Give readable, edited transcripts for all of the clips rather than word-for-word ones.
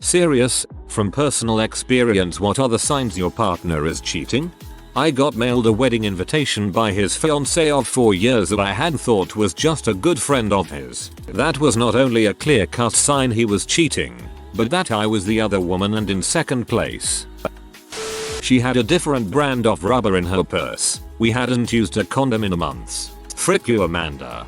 Serious, from personal experience, what are the signs your partner is cheating? I got mailed a wedding invitation by his fiancée of 4 years that I had thought was just a good friend of his. That was not only a clear-cut sign he was cheating, but that I was the other woman and in second place. She had a different brand of rubber in her purse. We hadn't used a condom in months. Frick you, Amanda.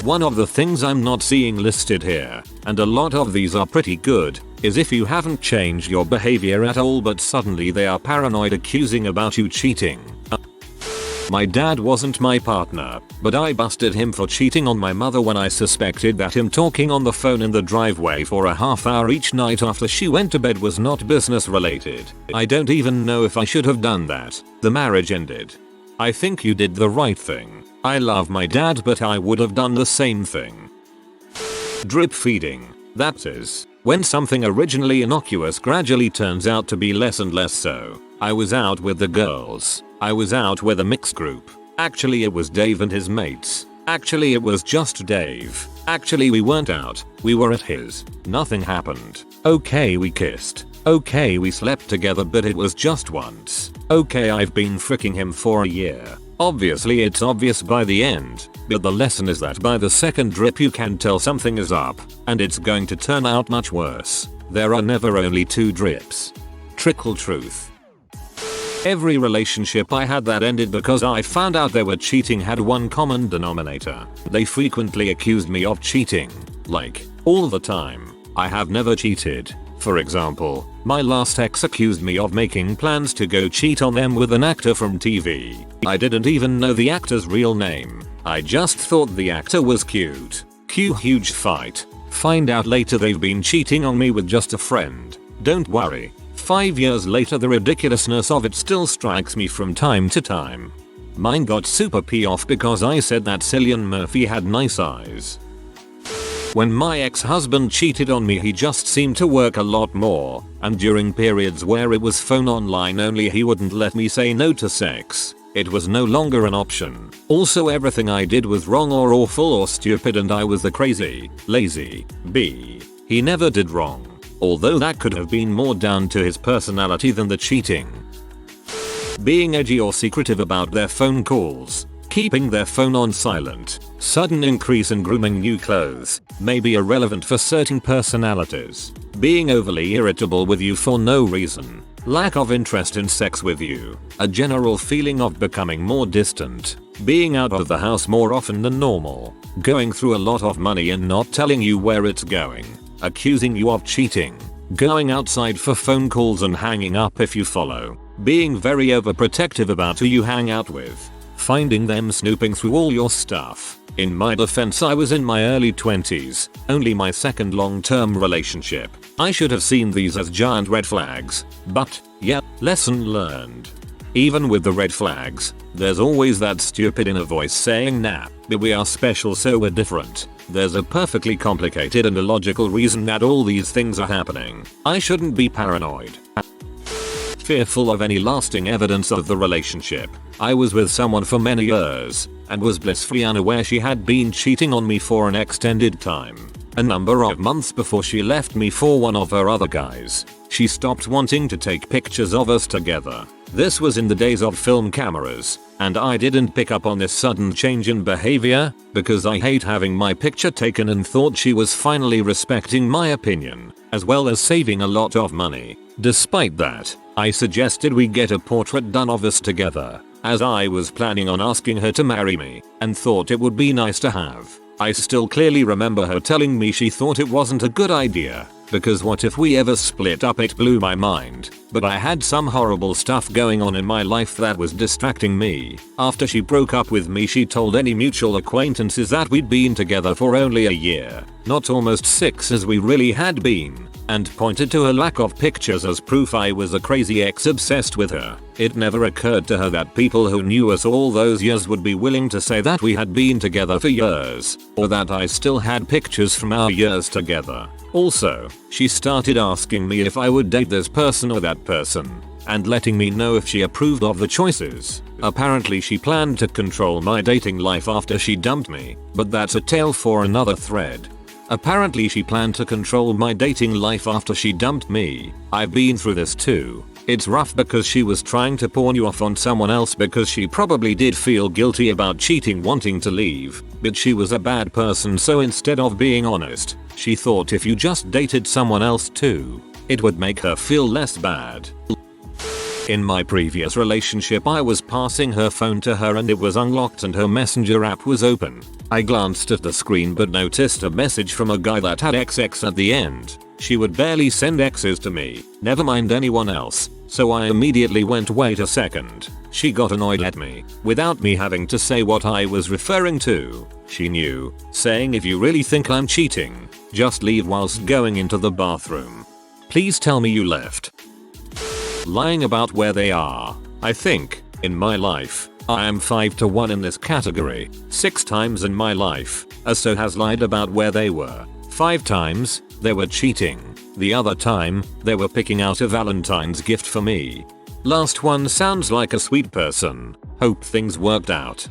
One of the things I'm not seeing listed here, and a lot of these are pretty good, is if you haven't changed your behavior at all but suddenly they are paranoid accusing about you cheating. My dad wasn't my partner, but I busted him for cheating on my mother when I suspected that him talking on the phone in the driveway for a half hour each night after she went to bed was not business related. I don't even know if I should have done that. The marriage ended. I think you did the right thing. I love my dad, but I would have done the same thing. Drip feeding. That is, when something originally innocuous gradually turns out to be less and less so. I was out with the girls. I was out with a mixed group. Actually it was Dave and his mates. Actually it was just Dave. Actually we weren't out. We were at his. Nothing happened. Okay, we kissed. Okay, we slept together, but it was just once. Okay, I've been fricking him for a year. Obviously it's obvious by the end, but the lesson is that by the second drip you can tell something is up, and it's going to turn out much worse. There are never only 2 drips. Trickle truth. Every relationship I had that ended because I found out they were cheating had one common denominator. They frequently accused me of cheating. Like, all the time. I have never cheated. For example, my last ex accused me of making plans to go cheat on them with an actor from TV. I didn't even know the actor's real name. I just thought the actor was cute. Cue huge fight. Find out later they've been cheating on me with just a friend. Don't worry. 5 years later the ridiculousness of it still strikes me from time to time. Mine got super pee off because I said that Cillian Murphy had nice eyes. When my ex-husband cheated on me he just seemed to work a lot more, and during periods where it was phone online only he wouldn't let me say no to sex. It was no longer an option. Also everything I did was wrong or awful or stupid and I was the crazy, lazy B. He never did wrong. Although that could have been more down to his personality than the cheating. Being edgy or secretive about their phone calls. Keeping their phone on silent. Sudden increase in grooming new clothes. May be irrelevant for certain personalities. Being overly irritable with you for no reason. Lack of interest in sex with you. A general feeling of becoming more distant. Being out of the house more often than normal. Going through a lot of money and not telling you where it's going. Accusing you of cheating. Going outside for phone calls and hanging up if you follow. Being very overprotective about who you hang out with. Finding them snooping through all your stuff. In my defense, I was in my early 20s, only my second long-term relationship. I should have seen these as giant red flags, but, yeah, lesson learned. Even with the red flags, there's always that stupid inner voice saying nah, but we are special so we're different. There's a perfectly complicated and illogical reason that all these things are happening. I shouldn't be paranoid. Fearful of any lasting evidence of the relationship. I was with someone for many years, and was blissfully unaware she had been cheating on me for an extended time. A number of months before she left me for one of her other guys, she stopped wanting to take pictures of us together. This was in the days of film cameras, and I didn't pick up on this sudden change in behavior, because I hate having my picture taken and thought she was finally respecting my opinion, as well as saving a lot of money. Despite that, I suggested we get a portrait done of us together, as I was planning on asking her to marry me, and thought it would be nice to have. I still clearly remember her telling me she thought it wasn't a good idea, because what if we ever split up? It blew my mind, but I had some horrible stuff going on in my life that was distracting me. After she broke up with me she told any mutual acquaintances that we'd been together for only a year, not almost 6 as we really had been, and pointed to her lack of pictures as proof I was a crazy ex obsessed with her. It never occurred to her that people who knew us all those years would be willing to say that we had been together for years, or that I still had pictures from our years together. Also, she started asking me if I would date this person or that person, and letting me know if she approved of the choices. Apparently she planned to control my dating life after she dumped me, but that's a tale for another thread. Apparently she planned to control my dating life after she dumped me. I've been through this too. It's rough because she was trying to pawn you off on someone else because she probably did feel guilty about cheating, wanting to leave, but she was a bad person, so instead of being honest, she thought if you just dated someone else too, it would make her feel less bad. In my previous relationship I was passing her phone to her and it was unlocked and her messenger app was open. I glanced at the screen but noticed a message from a guy that had XX at the end. She would barely send X's to me, never mind anyone else, so I immediately went, wait a second. She got annoyed at me, without me having to say what I was referring to. She knew, saying if you really think I'm cheating, just leave whilst going into the bathroom. Please tell me you left. Lying about where they are. I think, in my life, I am 5 to 1 in this category. 6 times in my life, a so has lied about where they were. 5 times, they were cheating. The other time, they were picking out a Valentine's gift for me. Last one sounds like a sweet person. Hope things worked out.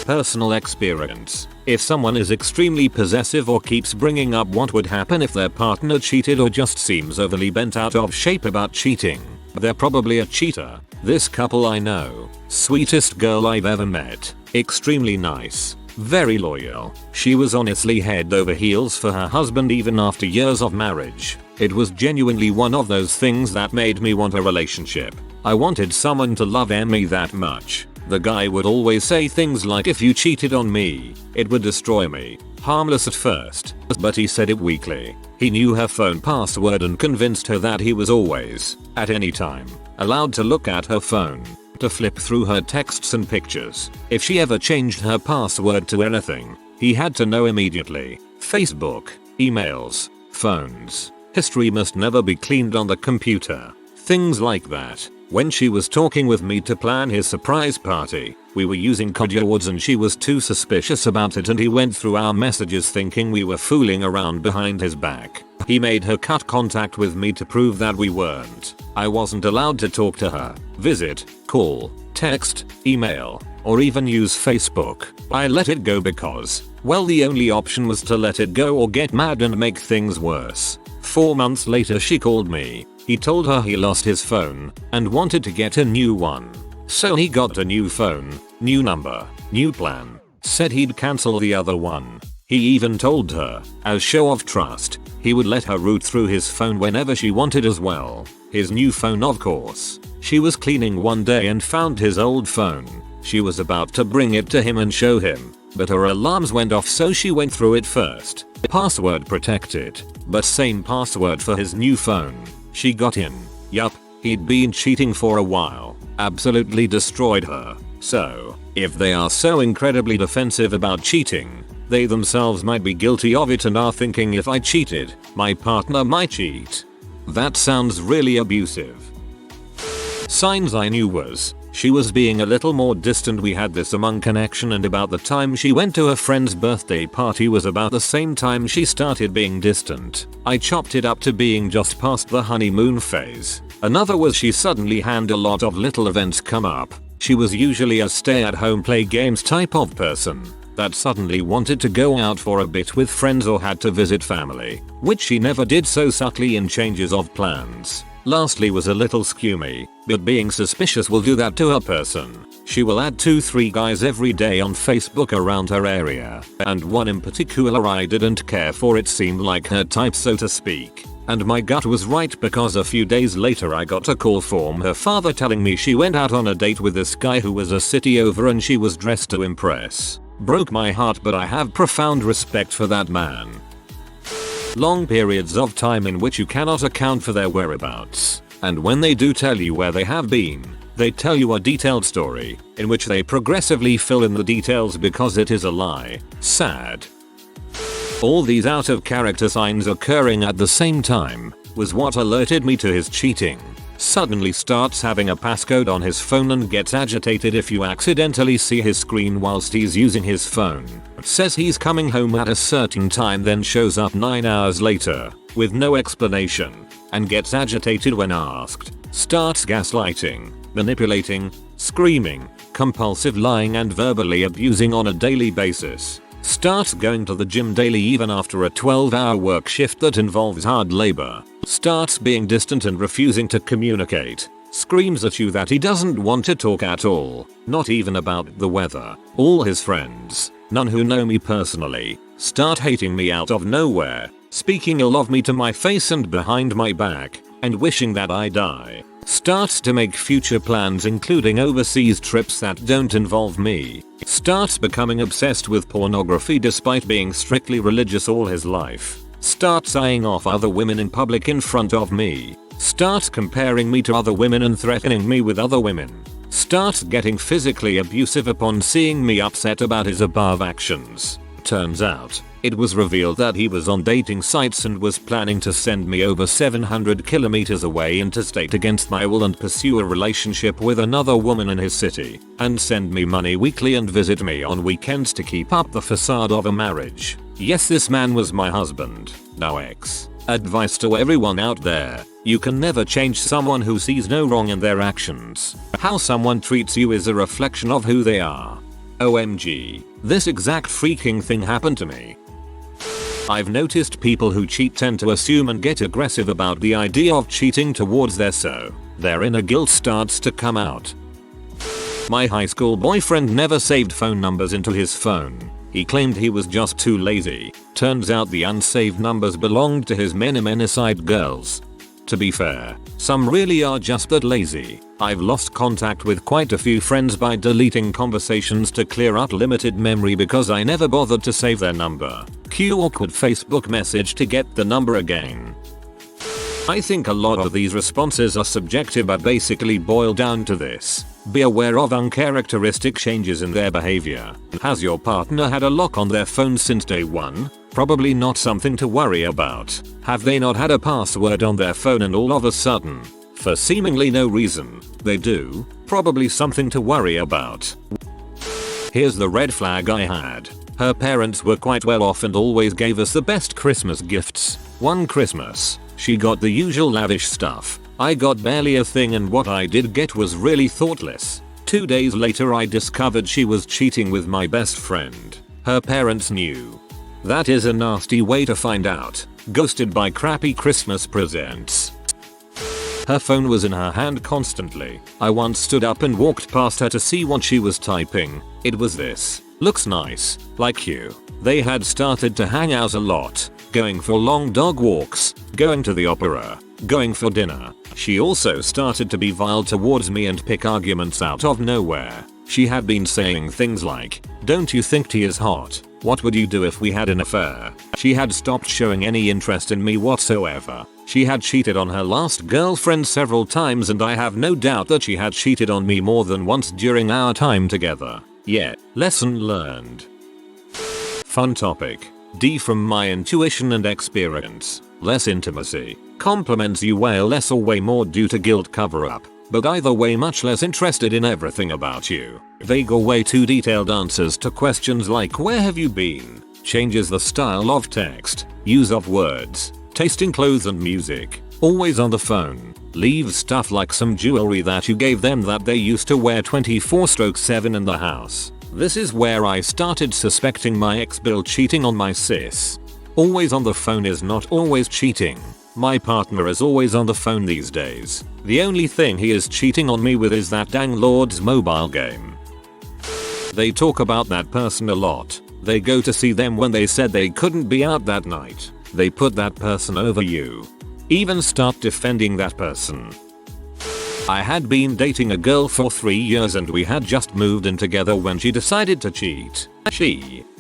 Personal experience. If someone is extremely possessive or keeps bringing up what would happen if their partner cheated or just seems overly bent out of shape about cheating, they're probably a cheater. This couple I know. Sweetest girl I've ever met. Extremely nice. Very loyal. She was honestly head over heels for her husband even after years of marriage. It was genuinely one of those things that made me want a relationship. I wanted someone to love me that much. The guy would always say things like if you cheated on me, it would destroy me. Harmless at first, but he said it weekly. He knew her phone password and convinced her that he was always, at any time, allowed to look at her phone, to flip through her texts and pictures. If she ever changed her password to anything, he had to know immediately. Facebook, emails, phones. History must never be cleaned on the computer. Things like that. When she was talking with me to plan his surprise party, we were using code words and she was too suspicious about it and he went through our messages thinking we were fooling around behind his back. He made her cut contact with me to prove that we weren't. I wasn't allowed to talk to her, visit, call, text, email, or even use Facebook. I let it go because, well, the only option was to let it go or get mad and make things worse. 4 months later she called me. He told her he lost his phone and wanted to get a new one. So he got a new phone, new number, new plan, said he'd cancel the other one. He even told her, as show of trust, he would let her root through his phone whenever she wanted as well. His new phone, of course. She was cleaning one day and found his old phone. She was about to bring it to him and show him, but her alarms went off so she went through it first. Password protected, but same password for his new phone. She got in. Yup, he'd been cheating for a while. Absolutely destroyed her. So, if they are so incredibly defensive about cheating, they themselves might be guilty of it and are thinking if I cheated, my partner might cheat. That sounds really abusive. Signs I knew was, she was being a little more distant. We had this among connection and about the time she went to her friend's birthday party was about the same time she started being distant. I chopped it up to being just past the honeymoon phase. Another was she suddenly had a lot of little events come up. She was usually a stay-at-home play games type of person that suddenly wanted to go out for a bit with friends or had to visit family, which she never did, so subtly in changes of plans. Lastly was a little skewy, but being suspicious will do that to a person. She will add 2-3 guys every day on Facebook around her area, and one in particular I didn't care for. It seemed like her type, so to speak. And my gut was right because a few days later I got a call from her father telling me she went out on a date with this guy who was a city over and she was dressed to impress. Broke my heart, but I have profound respect for that man. Long periods of time in which you cannot account for their whereabouts, and when they do tell you where they have been, they tell you a detailed story, in which they progressively fill in the details because it is a lie. Sad. All these out of character signs occurring at the same time was what alerted me to his cheating. Suddenly starts having a passcode on his phone and gets agitated if you accidentally see his screen whilst he's using his phone. Says he's coming home at a certain time, then shows up 9 hours later with no explanation and gets agitated when asked. Starts gaslighting, manipulating, screaming, compulsive lying and verbally abusing on a daily basis. Starts going to the gym daily even after a 12-hour work shift that involves hard labor. Starts being distant and refusing to communicate. Screams at you that he doesn't want to talk at all, not even about the weather. All his friends, none who know me personally, start hating me out of nowhere, speaking ill of me to my face and behind my back, and wishing that I die. Starts to make future plans including overseas trips that don't involve me. Starts becoming obsessed with pornography despite being strictly religious all his life. Starts eyeing off other women in public in front of me. Starts comparing me to other women and threatening me with other women. Starts getting physically abusive upon seeing me upset about his above actions. Turns out, it was revealed that he was on dating sites and was planning to send me over 700 kilometers away interstate against my will and pursue a relationship with another woman in his city, and send me money weekly and visit me on weekends to keep up the facade of a marriage. Yes, this man was my husband, now ex. Advice to everyone out there: you can never change someone who sees no wrong in their actions. How someone treats you is a reflection of who they are. OMG, this exact freaking thing happened to me. I've noticed people who cheat tend to assume and get aggressive about the idea of cheating towards their inner guilt starts to come out. My high school boyfriend never saved phone numbers into his phone. He claimed he was just too lazy. Turns out the unsaved numbers belonged to his many side girls. To be fair, some really are just that lazy. I've lost contact with quite a few friends by deleting conversations to clear out limited memory because I never bothered to save their number. Cue awkward Facebook message to get the number again. I think a lot of these responses are subjective but basically boil down to this: be aware of uncharacteristic changes in their behavior. Has your partner had a lock on their phone since day one? Probably not something to worry about. Have they not had a password on their phone and all of a sudden, for seemingly no reason, they do? Probably something to worry about. Here's the red flag I had. Her parents were quite well off and always gave us the best Christmas gifts. One Christmas, she got the usual lavish stuff. I got barely a thing, and what I did get was really thoughtless. 2 days later I discovered she was cheating with my best friend. Her parents knew. That is a nasty way to find out. Ghosted by crappy Christmas presents. Her phone was in her hand constantly. I once stood up and walked past her to see what she was typing. It was this: "Looks nice, like you." They had started to hang out a lot, going for long dog walks, going to the opera, going for dinner. She also started to be vile towards me and pick arguments out of nowhere. She had been saying things like, "Don't you think he is hot? What would you do if we had an affair?" She had stopped showing any interest in me whatsoever. She had cheated on her last girlfriend several times, and I have no doubt that she had cheated on me more than once during our time together. Yet, lesson learned. Fun topic. D from my intuition and experience. Less intimacy. Compliments you way less or way more due to guilt cover-up. But either way much less interested in everything about you. Vague or way too detailed answers to questions like "where have you been?" Changes the style of text, use of words, taste in clothes and music. Always on the phone. Leaves stuff like some jewelry that you gave them that they used to wear 24/7 in the house. This is where I started suspecting my ex-Bill cheating on my sis. Always on the phone is not always cheating. My partner is always on the phone these days. The only thing he is cheating on me with is that dang Lord's mobile game. They talk about that person a lot. They go to see them when they said they couldn't be out that night. They put that person over you. Even start defending that person. I had been dating a girl for 3 years and we had just moved in together when she decided to cheat.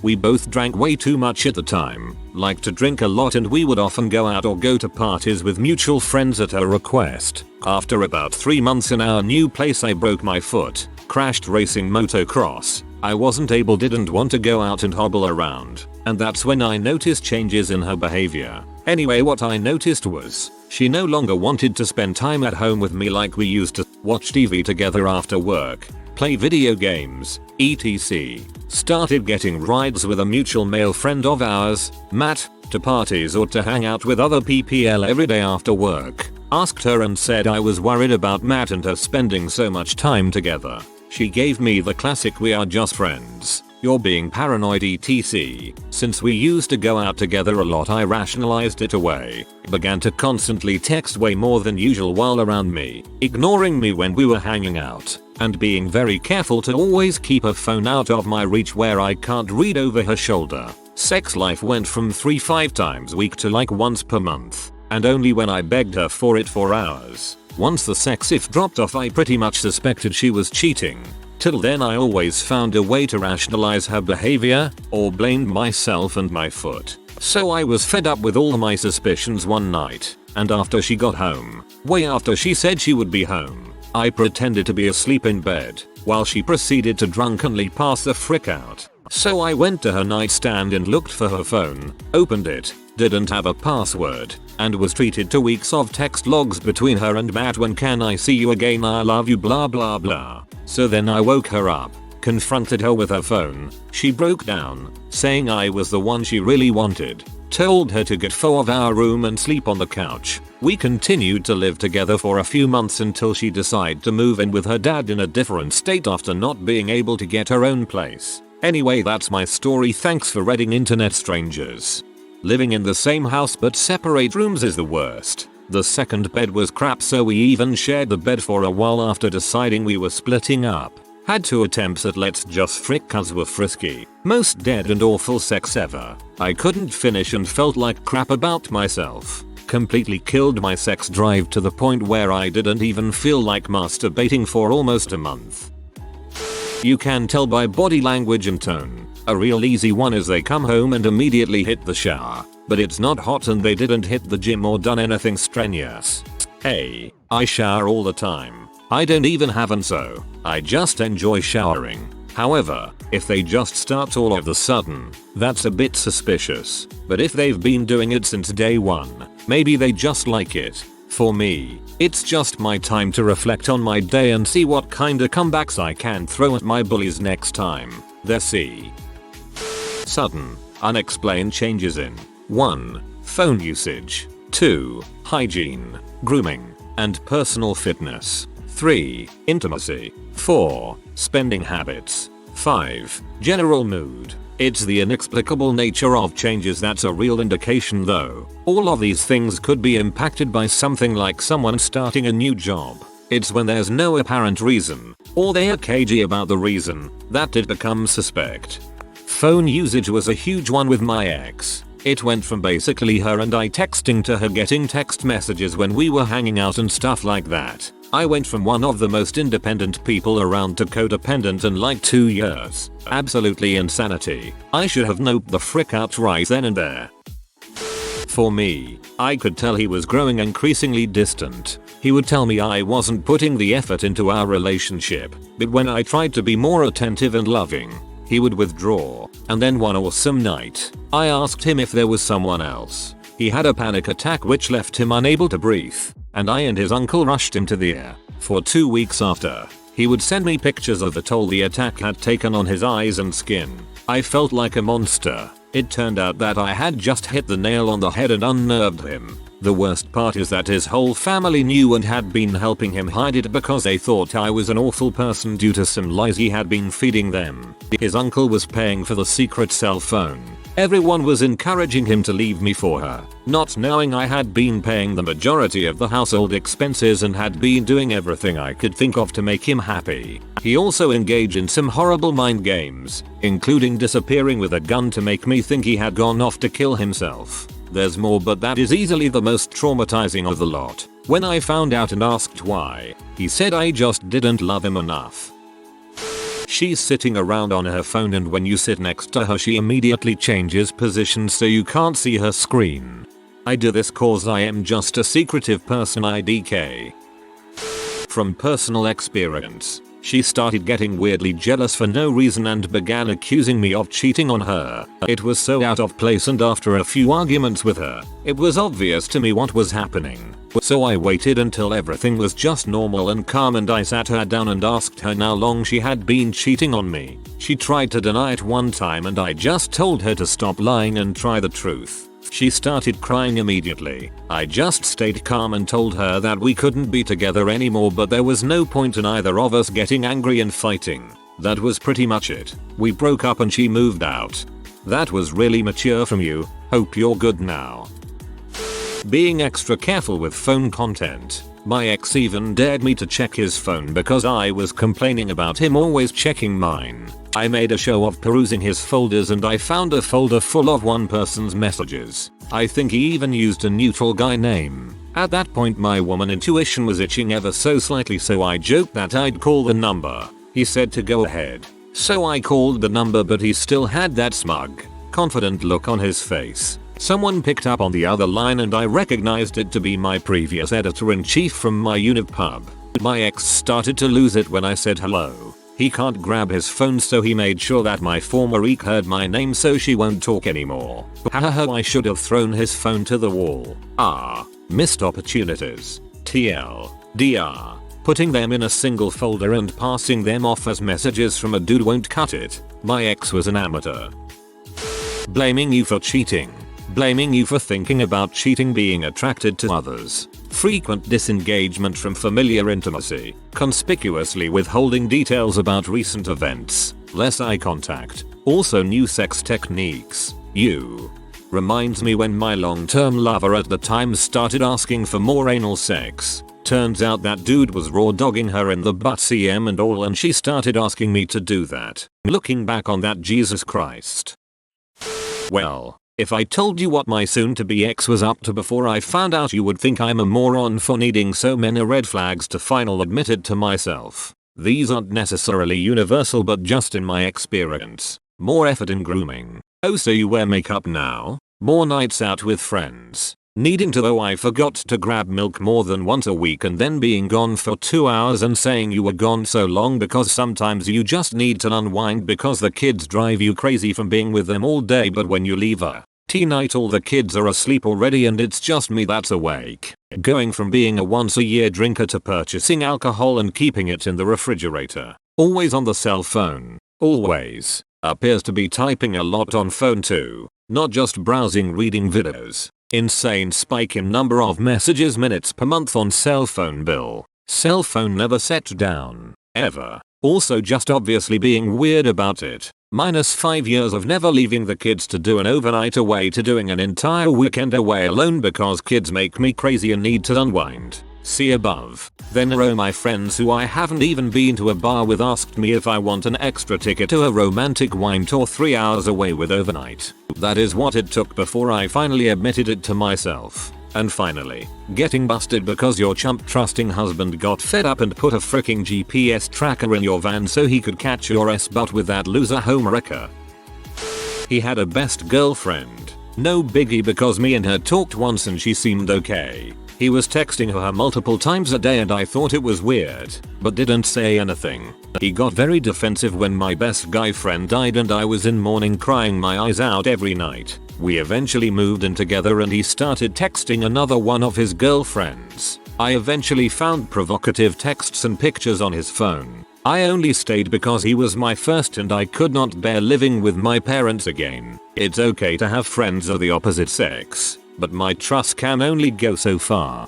We both drank way too much at the time, liked to drink a lot, and we would often go out or go to parties with mutual friends at her request. After about 3 months in our new place I broke my foot, crashed racing motocross. I didn't want to go out and hobble around, and that's when I noticed changes in her behavior. Anyway, what I noticed was, she no longer wanted to spend time at home with me like we used to, watch TV together after work, play video games, etc. Started getting rides with a mutual male friend of ours, Matt, to parties or to hang out with other PPL every day after work. Asked her and said I was worried about Matt and her spending so much time together. She gave me the classic "we are just friends." You're being paranoid etc. Since we used to go out together a lot, I rationalized it away. Began to constantly text way more than usual while around me, ignoring me when we were hanging out, and being very careful to always keep her phone out of my reach where I can't read over her shoulder. Sex life went from 3-5 times a week to like once per month, and only when I begged her for it for hours. Once the sex if dropped off, I pretty much suspected she was cheating. Till then I always found a way to rationalize her behavior, or blamed myself and my foot. So I was fed up with all my suspicions one night, and after she got home, way after she said she would be home, I pretended to be asleep in bed, while she proceeded to drunkenly pass the frick out. So I went to her nightstand and looked for her phone, opened it, didn't have a password, and was treated to weeks of text logs between her and Matt. When can I see you again, I love you blah blah blah. So then I woke her up, confronted her with her phone. She broke down, saying I was the one she really wanted. Told her to get out of our room and sleep on the couch. We continued to live together for a few months until she decided to move in with her dad in a different state after not being able to get her own place. Anyway, that's my story. Thanks for reading, internet strangers. Living in the same house but separate rooms is the worst. The second bed was crap, so we even shared the bed for a while after deciding we were splitting up. Had 2 attempts at let's just frick cuz were frisky. Most dead and awful sex ever. I couldn't finish and felt like crap about myself. Completely killed my sex drive to the point where I didn't even feel like masturbating for almost a month. You can tell by body language and tone. A real easy one is they come home and immediately hit the shower, but it's not hot and they didn't hit the gym or done anything strenuous. Hey, I shower all the time. I don't even have an so I just enjoy showering. However, if they just start all of a sudden, that's a bit suspicious. But if they've been doing it since day one, maybe they just like it. For me, it's just my time to reflect on my day and see what kinda comebacks I can throw at my bullies next time. There see. Sudden, unexplained changes in 1. Phone usage, 2. Hygiene, grooming, and personal fitness, 3. Intimacy, 4. Spending habits, 5. General mood. It's the inexplicable nature of changes that's a real indication though. All of these things could be impacted by something like someone starting a new job. It's when there's no apparent reason, or they're cagey about the reason, that it becomes suspect. Phone usage was a huge one with my ex. It went from basically her and I texting to her getting text messages when we were hanging out and stuff like that. I went from one of the most independent people around to codependent in like 2 years. Absolutely insanity. I should have noped the frick out right then and there. For me, I could tell he was growing increasingly distant. He would tell me I wasn't putting the effort into our relationship, but when I tried to be more attentive and loving, he would withdraw. And then one awesome night, I asked him if there was someone else. He had a panic attack which left him unable to breathe, and I and his uncle rushed him to the ER. For 2 weeks after, he would send me pictures of the toll the attack had taken on his eyes and skin. I felt like a monster. It turned out that I had just hit the nail on the head and unnerved him. The worst part is that his whole family knew and had been helping him hide it because they thought I was an awful person due to some lies he had been feeding them. His uncle was paying for the secret cell phone. Everyone was encouraging him to leave me for her, not knowing I had been paying the majority of the household expenses and had been doing everything I could think of to make him happy. He also engaged in some horrible mind games, including disappearing with a gun to make me think he had gone off to kill himself. There's more, but that is easily the most traumatizing of the lot. When I found out and asked why, he said I just didn't love him enough. She's sitting around on her phone and when you sit next to her she immediately changes position so you can't see her screen. I do this cause I am just a secretive person IDK. From personal experience, she started getting weirdly jealous for no reason and began accusing me of cheating on her. It was so out of place, and after a few arguments with her, it was obvious to me what was happening. So I waited until everything was just normal and calm, and I sat her down and asked her how long she had been cheating on me. She tried to deny it one time and I just told her to stop lying and try the truth. She started crying immediately. I just stayed calm and told her that we couldn't be together anymore, but there was no point in either of us getting angry and fighting. That was pretty much it. We broke up and she moved out. That was really mature from you. Hope you're good now. Being extra careful with phone content. My ex even dared me to check his phone because I was complaining about him always checking mine. I made a show of perusing his folders and I found a folder full of one person's messages. I think he even used a neutral guy name. At that point my woman intuition was itching ever so slightly, so I joked that I'd call the number. He said to go ahead. So I called the number, but he still had that smug, confident look on his face. Someone picked up on the other line and I recognized it to be my previous editor-in-chief from my unit pub. My ex started to lose it when I said hello. He can't grab his phone, so he made sure that my former ex heard my name so she won't talk anymore. Hahaha, I should have thrown his phone to the wall. Missed opportunities. TLDR. Putting them in a single folder and passing them off as messages from a dude won't cut it. My ex was an amateur. Blaming you for cheating. Blaming you for thinking about cheating, being attracted to others. Frequent disengagement from familiar intimacy. Conspicuously withholding details about recent events. Less eye contact. Also new sex techniques. Reminds me when my long-term lover at the time started asking for more anal sex. Turns out that dude was raw dogging her in the butt, CM and all, and she started asking me to do that. Looking back on that, Jesus Christ. Well, if I told you what my soon-to-be ex was up to before I found out, you would think I'm a moron for needing so many red flags to finally admit it to myself. These aren't necessarily universal, but just in my experience. More effort in grooming. Oh, so you wear makeup now? More nights out with friends. Needing to, oh, I forgot to grab milk more than once a week, and then being gone for 2 hours and saying you were gone so long because sometimes you just need to unwind because the kids drive you crazy from being with them all day, but when you leave a night all the kids are asleep already and it's just me that's awake. Going from being a once a year drinker to purchasing alcohol and keeping it in the refrigerator. Always on the cell phone. Always. Appears to be typing a lot on phone too. Not just browsing, reading videos. Insane spike in number of messages minutes per month on cell phone bill. Cell phone never set down. Ever. Also just obviously being weird about it. -5 years of never leaving the kids to do an overnight away to doing an entire weekend away alone because kids make me crazy and need to unwind. See above. Then my friends who I haven't even been to a bar with asked me if I want an extra ticket to a romantic wine tour 3 hours away with overnight. That is what it took before I finally admitted it to myself. And finally, getting busted because your chump trusting husband got fed up and put a freaking GPS tracker in your van so he could catch your ass butt with that loser homewrecker. He had a best girlfriend. No biggie because me and her talked once and she seemed okay. He was texting her multiple times a day and I thought it was weird, but didn't say anything. He got very defensive when my best guy friend died and I was in mourning crying my eyes out every night. We eventually moved in together and he started texting another one of his girlfriends. I eventually found provocative texts and pictures on his phone. I only stayed because he was my first and I could not bear living with my parents again. It's okay to have friends of the opposite sex, but my trust can only go so far.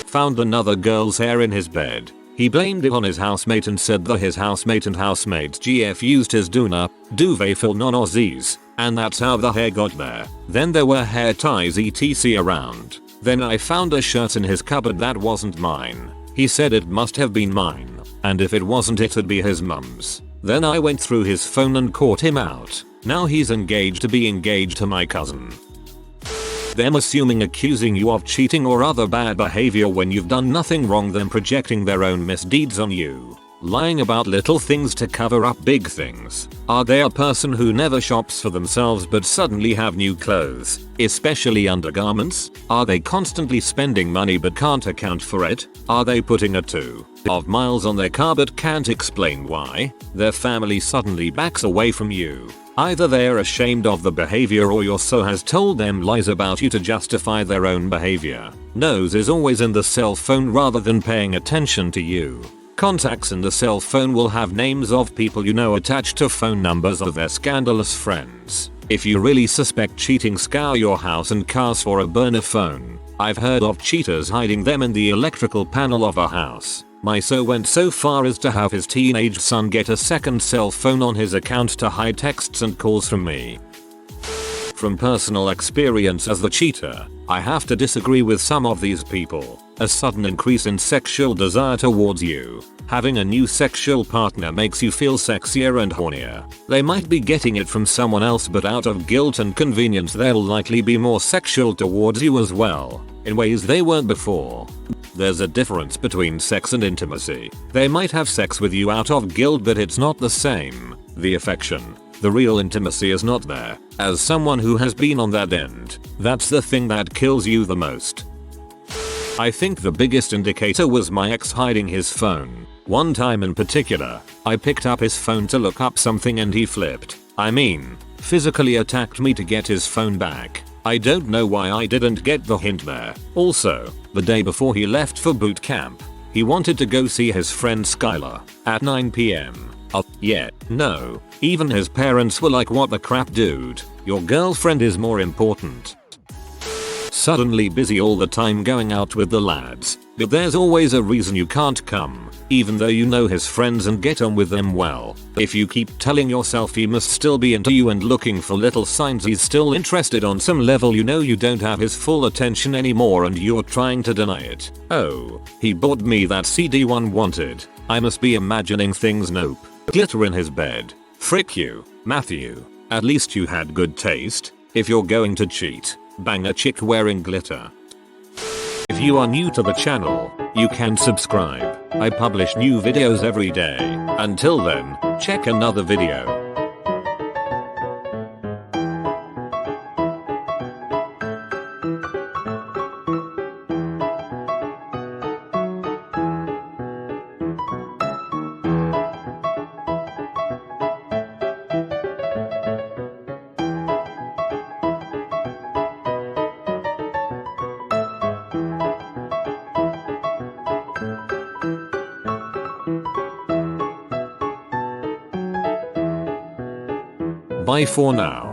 Found another girl's hair in his bed. He blamed it on his housemate and said that his housemate and housemate's GF used his duvet for non-Aussies, and that's how the hair got there. Then there were hair ties etc around. Then I found a shirt in his cupboard that wasn't mine. He said it must have been mine, and if it wasn't it'd be his mum's. Then I went through his phone and caught him out. Now he's engaged to my cousin. Them assuming accusing you of cheating or other bad behavior when you've done nothing wrong, then projecting their own misdeeds on you. Lying about little things to cover up big things. Are they a person who never shops for themselves but suddenly have new clothes, especially undergarments? Are they constantly spending money but can't account for it? Are they putting a 2 of miles on their car but can't explain why? Their family suddenly backs away from you. Either they're ashamed of the behavior or your so has told them lies about you to justify their own behavior. Nose is always in the cell phone rather than paying attention to you. Contacts in the cell phone will have names of people you know attached to phone numbers of their scandalous friends. If you really suspect cheating, scour your house and cast for a burner phone. I've heard of cheaters hiding them in the electrical panel of a house. My so went so far as to have his teenage son get a second cell phone on his account to hide texts and calls from me. From personal experience as the cheater, I have to disagree with some of these people. A sudden increase in sexual desire towards you. Having a new sexual partner makes you feel sexier and hornier. They might be getting it from someone else, but out of guilt and convenience they'll likely be more sexual towards you as well, in ways they weren't before. There's a difference between sex and intimacy. They might have sex with you out of guilt, but it's not the same. The affection, the real intimacy is not there. As someone who has been on that end, that's the thing that kills you the most. I think the biggest indicator was my ex hiding his phone. One time in particular, I picked up his phone to look up something and he flipped. I mean, physically attacked me to get his phone back. I don't know why I didn't get the hint there. Also, the day before he left for boot camp, he wanted to go see his friend Skylar at 9 PM. Yeah, no. Even his parents were like, what the crap, dude? Your girlfriend is more important. Suddenly busy all the time going out with the lads, but there's always a reason you can't come, even though you know his friends and get on with them well. If you keep telling yourself he must still be into you and looking for little signs he's still interested on some level, you know you don't have his full attention anymore and you're trying to deny it. Oh, he bought me that CD one wanted. I must be imagining things. Nope. Glitter in his bed. Frick you, Matthew. At least you had good taste. If you're going to cheat, bang a chick wearing glitter. If you are new to the channel, you can subscribe. I publish new videos every day. Until then, check another video. Bye for now.